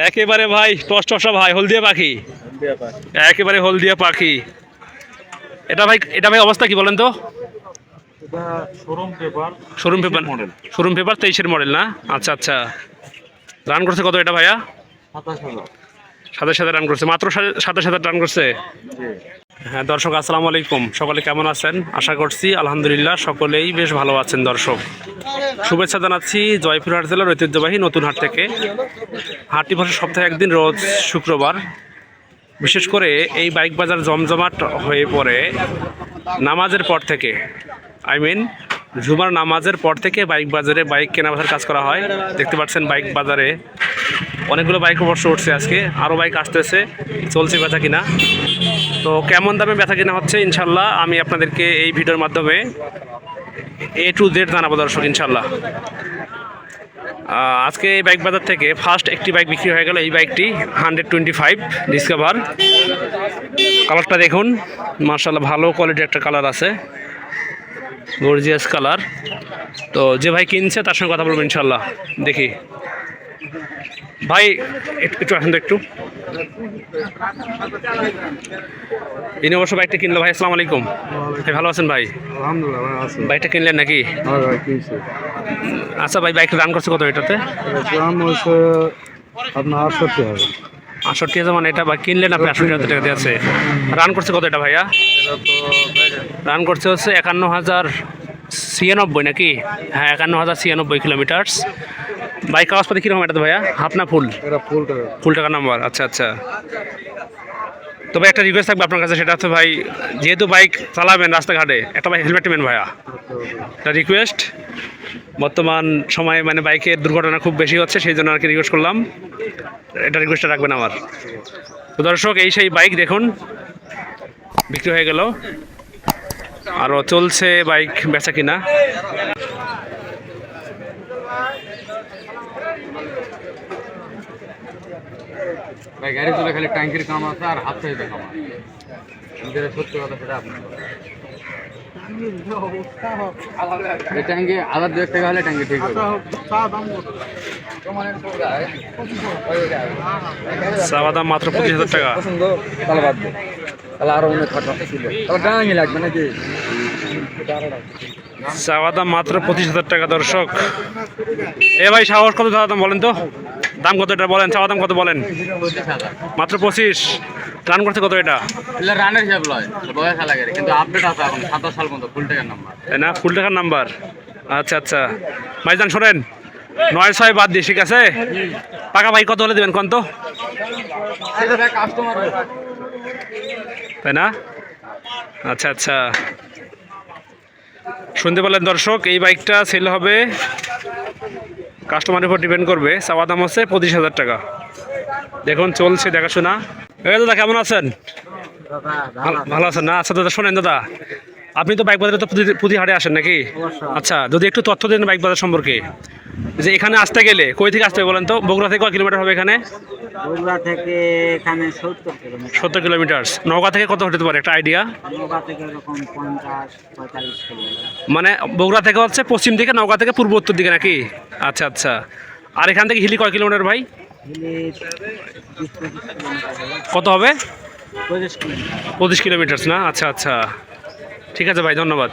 একেবারে ভাই টসটসা ভাই, হলদিয়া পাখি, একেবারে হলদিয়া পাখি। এটা ভাই অবস্থা কি বলেন তো? শোরুম পেপার, শোরুম পেপার 23-এর মডেল না? আচ্ছা আচ্ছা। রান করছে কত এটা ভাইয়া? 27,000 রান করছে, মাত্র 27,000 রান করছে। হ্যাঁ দর্শক, আসসালামু আলাইকুম। সকলে কেমন আছেন? আশা করছি আলহামদুলিল্লাহ সকলেই বেশ ভালো আছেন। দর্শক, শুভেচ্ছা জানাচ্ছি জয়পুরহাট জেলার ঐতিহ্যবাহী নতুন হাট থেকে। হাটটি বসে সপ্তাহে একদিন, রোজ শুক্রবার। বিশেষ করে এই বাইক বাজার জমজমাট হয়ে পড়ে নামাজের পর থেকে, জুমার নামাজের পর থেকে বাইক বাজারে বাইক কেনাবেচার কাজ করা হয়। দেখতে পাচ্ছেন বাইক বাজারে অনেকগুলো বাইক অবশ্য উঠছে আজকে, আরও বাইক আসতেছে, চলছে বেচা কিনা। তো কেমন দামে বেচা কিনা হচ্ছে ইনশাল্লাহ আমি আপনাদেরকে এই ভিডিওর মাধ্যমে A to Z জানাবো দর্শক ইনশাল্লাহ। আজকে এই বাইক বাজার থেকে ফার্স্ট একটি বাইক বিক্রি হয়ে গেল। এই বাইকটি 125 ডিসকভার। কালারটা দেখুন, মার্শাল্লাহ ভালো কোয়ালিটির একটা কালার আছে, গর্জিয়াস কালার। তো যে ভাই কিনছে তার সঙ্গে কথা বলবো ইনশাল্লাহ। দেখি ভাই, একটু আসেন তো একটু। ইনি অবশ্য বাইকটা কিনলো। ভাই আসসালামু আলাইকুম। ভাই ভালো আছেন ভাই? আলহামদুলিল্লাহ ভাই আছে। বাইকটা কিনলেন নাকি? হ্যাঁ ভাই কিনছি। আচ্ছা ভাই, বাইকটা রান করছে কত এটাতে? দাম হচ্ছে আপনার 68,000। 68,000 মানে এটা ভাই কিনলেন আপনি 68,000 টাকা দিয়ে আছে। রান করছে কত এটা ভাইয়া? রান করছে হচ্ছে 51,096 নাকি? হ্যাঁ 51,096 কিলোমিটার। বাইক কাগজপাতি কীরকম এটাতে ভাইয়া? হাফ না ফুল? এটা ফুল টাকা। ফুল টাকা নাম্বার। আচ্ছা আচ্ছা। তবে একটা রিকোয়েস্ট থাকবে আপনার কাছে, সেটা হচ্ছে ভাই যেহেতু বাইক চালাবেন রাস্তাঘাটে, একটা ভাই হেলমেট নেবেন ভাইয়া, একটা রিকোয়েস্ট। বর্তমান সময়ে মানে বাইকের দুর্ঘটনা খুব বেশি হচ্ছে, সেই জন্য আর কি রিকোয়েস্ট করলাম, এটা রিকোয়েস্টটা রাখবেন আমার। তো দর্শক, এই সেই বাইক দেখুন বিক্রি হয়ে গেল, আরও চলছে বাইক বেচা কিনা। ভাই গাড়ি চলে খালি ট্যাঙ্কির কাম আছে আর হাত সাইজে কাম আছে। যেটা সত্যি কথা সেটা আপনার ট্যাঙ্কি আবার 2 টাকা হলে ট্যাঙ্কি ঠিক হবে। চাওয়া দাম মাত্র 25,000 টাকা। তাহলে বাদ দে, তাহলে আরো অনেক খরচা ছিল, তাহলে ট্যাঙ্কি লাগবে নাকি? চাওয়া দাম মাত্র 25,000 টাকা। দর্শক, এ ভাই সাহস কত চাওয়া দাম বলেন তো? দাম কত এটা বলেন, চাওয়া দাম কত বলেন? 25,000 মাত্র 25। রান করছে কত এটা? রানের হিসাব লয়, বয়স খেলা গেলে কিন্তু আপডেট আছে এখন 27 সাল পর্যন্ত ফুল টাকার নাম্বার। তাই না? ফুল টাকার নাম্বার। আচ্ছা আচ্ছা ভাইজান শোনেন, 9-6 বাদ দিয়ে, ঠিক আছে? পাকা ভাই কত হলে দেবেন কোন তো? কাস্টমার তাই না? আচ্ছা আচ্ছা, শুনতে পারলেন দর্শক, এই বাইকটা সেল হবে, কাস্টমারের উপর ডিপেন্ড করবে। চাওয়া দাম হচ্ছে 25,000 টাকা। দেখুন চলছে দেখাশোনা। এই দাদা কেমন আছেন? ভালো আছেন না? আচ্ছা দাদা শোনেন, দাদা আপনি তো বাইক বাজারে তো প্রতি হাটে আসেন নাকি? আচ্ছা, যদি একটু তথ্য দেন বাইক বাজার সম্পর্কে, যে এখানে আসতে গেলে কই থেকে আসতে হবে বলেন তো? বগুড়া থেকে কয় কিলোমিটার হবে এখানে? বগুড়া থেকে এখানে 70 কিলোমিটার। 70 কিলোমিটার। নওগাঁ থেকে কত হতে পারে একটা আইডিয়া? নওগাঁ থেকে এরকম 50-45 কিলোমিটার। মানে বগুড়া থেকে হচ্ছে পশ্চিম দিকে, নওগাঁ থেকে পূর্ব উত্তর দিকে নাকি? আচ্ছা আচ্ছা। আর এখান থেকে হিলি কয় কিলোমিটার ভাই? হিলি 20-25 কিলোমিটার হবে। কত হবে? 25 কিলোমিটার। 25 কিলোমিটার না? আচ্ছা আচ্ছা, ঠিক আছে ভাই, ধন্যবাদ।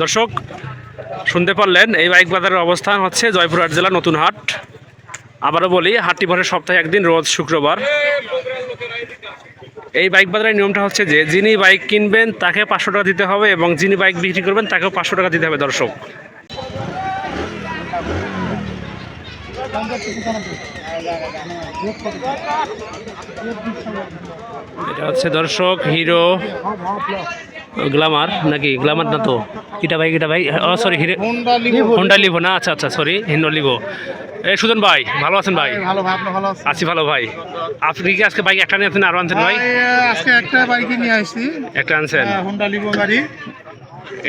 দর্শক শুনতে পারলেন, এই বাইক বাজারের অবস্থান হচ্ছে জয়পুরহাট জেলা নতুন হাট। আবারও বলি, হাটটি বসে সপ্তাহে একদিন, রোজ শুক্রবার। এই বাইক বাজারের নিয়মটা হচ্ছে যে যিনি বাইক কিনবেন তাকে 500 টাকা দিতে হবে, এবং যিনি বাইক বিক্রি করবেন তাকেও 500 টাকা দিতে হবে। দর্শক, এটা হচ্ছে দর্শক হিরো গ্ল্যামার নাকি? গ্ল্যামার না তো, কিটা ভাই, কিটা ভাই, ও সরি, হিরো হোন্ডা লিভো না? আচ্ছা আচ্ছা, সরি, হিরো লিভো। এই সুজন ভাই ভালো আছেন ভাই? ভালো ভাই, আপনি ভালো আছেন? আছি ভালো ভাই। আপনি কি আজকে বাইক একটা নিয়ে আছেন, আরো আনছেন ভাই? আজকে একটা বাইকে নিয়ে আসছি, একটা আনছেন, হোন্ডা লিভো গাড়ি।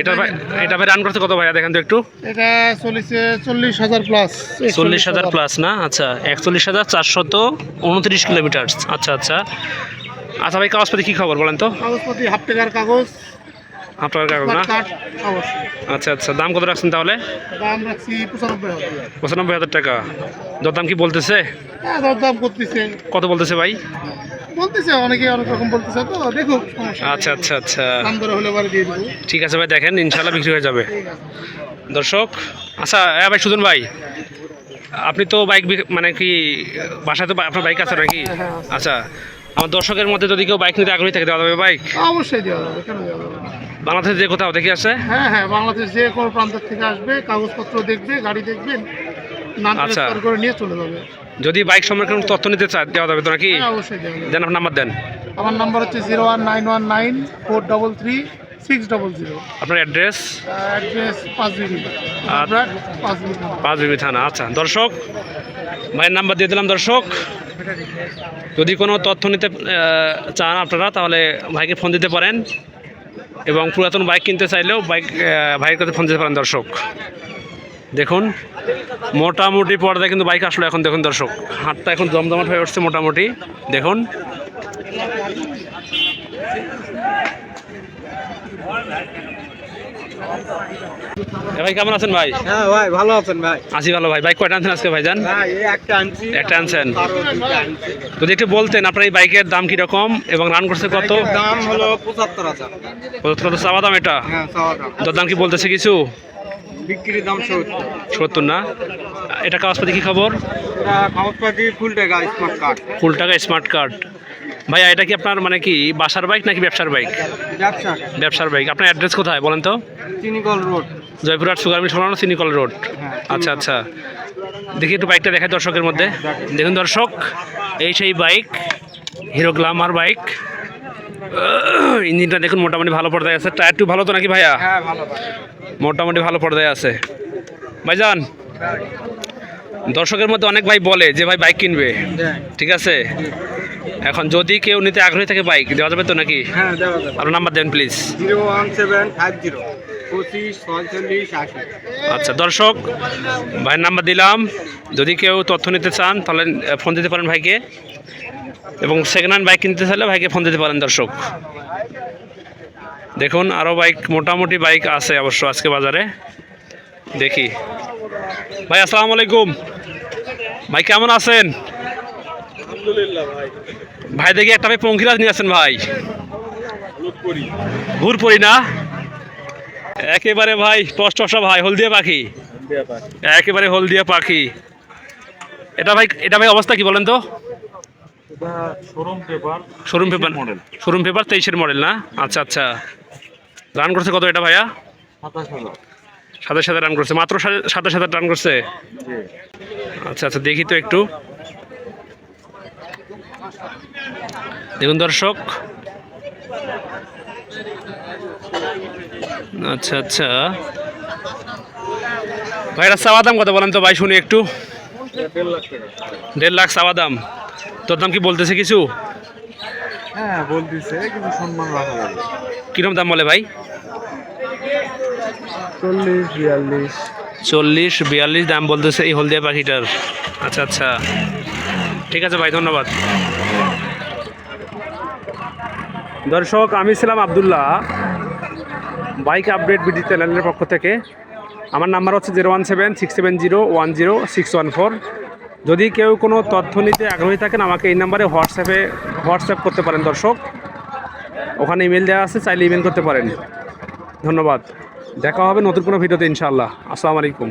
এটা ভাই, এটা ভাই রান করতে কত ভাইয়া দেখেন তো একটু? এটা চলেছে 40,000 প্লাস। 40,000 প্লাস না? আচ্ছা, 41,429 কিলোমিটার। আচ্ছা আচ্ছা। আচ্ছা ভাই, কাগজপাতি কী খবর বলেন তো? কাগজপত্র হাফ টাকার কাগজ, হাফ টাকার কাগজ না? কাঠ অবশ্যই। আচ্ছা আচ্ছা, দাম কত রাখছেন তাহলে? দাম রাখছি 95,000। 95,000 টাকা। দরদাম কি বলতেছে? হ্যাঁ, দরদাম করতেছে, কত বলতেছে ভাই? বলতেছে অনেকে অনেক রকম বলতেছে, তো দেখুক, সমস্যা নেই। আচ্ছা আচ্ছা আচ্ছা, দাম দর হলে পরে দিয়ে দেবো। ঠিক আছে ভাই, দেখেন ইনশাল্লাহ বিক্রি হয়ে যাবে ঠিক আছে। দর্শক। আচ্ছা ভাই সুজন ভাই, আপনি তো বাইক মানে কি বাসায় তো আপনার বাইক আছে নাকি? হ্যাঁ। আচ্ছা, আমার দর্শকের মধ্যে যদি কেউ বাইক নিতে আগ্রহী থাকে দেওয়া যাবে বাইক? অবশ্যই দেওয়া যাবে, কেন দেওয়া যাবে না? বাংলাদেশে যে কোথাও দেখে আসে? হ্যাঁ হ্যাঁ, বাংলাদেশ যে কোনো প্রান্ত থেকে আসবে, কাগজপত্র দেখবে, গাড়ি দেখবেন, নাম আচ্ছা। ট্রান্সফার করে নিয়ে চলে যাবে। যদি বাইক সম্পর্কে কোনো তথ্য নিতে চায় দেওয়া যাবে তো নাকি? হ্যাঁ, অবশ্যই দেওয়া যাবে। দেন আপনার নাম্বার দেন। আমার নাম্বার হচ্ছে 01919433600। আপনার অ্যাড্রেস? অ্যাড্রেস 5 বিবি, 5 পাঁচবিবি থানা। আচ্ছা দর্শক, ভাইয়ের নাম্বার দিয়ে দিলাম দর্শক। যদি কোনো তথ্য নিতে চান আপনারা তাহলে ভাইকে ফোন দিতে পারেন, এবং পুরাতন বাইক কিনতে চাইলেও ভাইয়ের কাছে ফোন দিতে পারেন দর্শক। দেখুন মোটামুটি পর্দায় কিন্তু বাইক আসলো এখন। দেখুন দর্শক, হাটটা এখন জমজমাট হয়ে উঠছে মোটামুটি। দেখুন ভাই কেমন আছেন ভাই? হ্যাঁ ভাই, ভালো আছেন ভাই? আছি ভালো ভাই। বাইক কয়টা আনছেন আজকে ভাইজান? ভাই এই একটা আনছি, একটা আনছেন। আরো দুটো আনছি। যদি একটু বলতেন আপনার এই বাইকের দাম কিরকম এবং রান করছে কত? দাম হলো 75,000। কত চাওয়া দাম এটা? হ্যাঁ, চাওয়া দাম। দরদাম কি বলতেছে কিছু? বিক্রির দাম 70। 70 না? এটা কাগজপাতি কি খবর? এটা কাগজপাতি ফুল টাকা স্মার্ট কার্ড। ফুল টাকা স্মার্ট কার্ড। ভাইয়া এটা কি আপনার মানে কি বাসার বাইক নাকি ব্যবসার বাইক? ব্যবসা। ব্যবসার বাইক। আপনার অ্যাড্রেস কোথায় বলেন তো? চিনিকল রোড। জয়পুরহাট সুগার মিল সরানো চিনিকল রোড। আচ্ছা আচ্ছা, দেখি একটু বাইকটা দেখায় দর্শকের মধ্যে। দেখুন দর্শক, এই সেই বাইক, হিরো গ্ল্যামার বাইক। ইঞ্জিনটা দেখুন মোটামুটি ভালো পর্দায় আছে। টায়ারটু ভালো তো নাকি ভাইয়া? হ্যাঁ, ভালো ভাই। মোটামুটি ভালো পর্দায় আছে ভাইজান। দর্শকের মধ্যে অনেক ভাই বলে যে ভাই বাইক কিনবে, ঠিক আছে? এখন যদি কেউ নিতে আগ্রহী থাকে বাইক দেওয়া যাবে তো নাকি? হ্যাঁ, দেওয়া যাবে। আপনার নাম্বার দেন প্লিজ। 01750 254680। আচ্ছা দর্শক, ভাইয়ের নাম্বার দিলাম। যদি কেউ তথ্য নিতে চান তাহলে ফোন দিতে পারেন ভাইকে, এবং সেকেন্ড হ্যান্ড বাইক কিনতে চাইলে ভাইকে ফোন দিতে পারেন দর্শক। দেখুন আরও বাইক, মোটামুটি বাইক আছে অবশ্য আজকে বাজারে। দেখি ভাই, আসসালামু আলাইকুম ভাই, কেমন আছেন? ভাই দেখি একটা ভাই পঙ্খিরাজ নিয়ে আসেন ভাই। ঘুরপড়ি না? একেবারে ভাই টসটসা ভাই, হলদিয়া পাখি, একেবারে হলদিয়া পাখি। এটা ভাই অবস্থা কি বলেন তো? শোরুম পেপার 23-এর মডেল না? আচ্ছা আচ্ছা, রান করছে কত এটা ভাইয়া? 27,000 রান করছে, মাত্র 27,000 রান করছে। আচ্ছা আচ্ছা, দেখি তো একটু। দেখুন দর্শক, আচ্ছা আচ্ছা ভাইরা চাওয়া দাম কত বলেন তো ভাই, শুনি একটু। 1.5 লাখ চাওয়া দাম। তোর দাম কি বলতেছে কিছু? হ্যাঁ, বলতেছে, কিন্তু সম্মান রাখা যাবে। কিরকম দাম বলে ভাই? 40-42 দাম বলতেছে এই হলদিয়া পাখিটার। আচ্ছা আচ্ছা, ঠিক আছে ভাই, ধন্যবাদ। দর্শক, আমি ছিলাম আব্দুল্লাহ, বাইক আপডেট বিডি চ্যানেলের পক্ষ থেকে। আমার নাম্বার হচ্ছে 01767010614। যদি কেউ কোনো তথ্য নিতে আগ্রহী থাকেন আমাকে এই নাম্বারে হোয়াটসঅ্যাপ করতে পারেন দর্শক। ওখানে ইমেল দেওয়া আছে, চাইলে ইমেল করতে পারেন। ধন্যবাদ, দেখা হবে নতুন কোনো ভিডিওতে ইনশাআল্লাহ। আসসালামু আলাইকুম।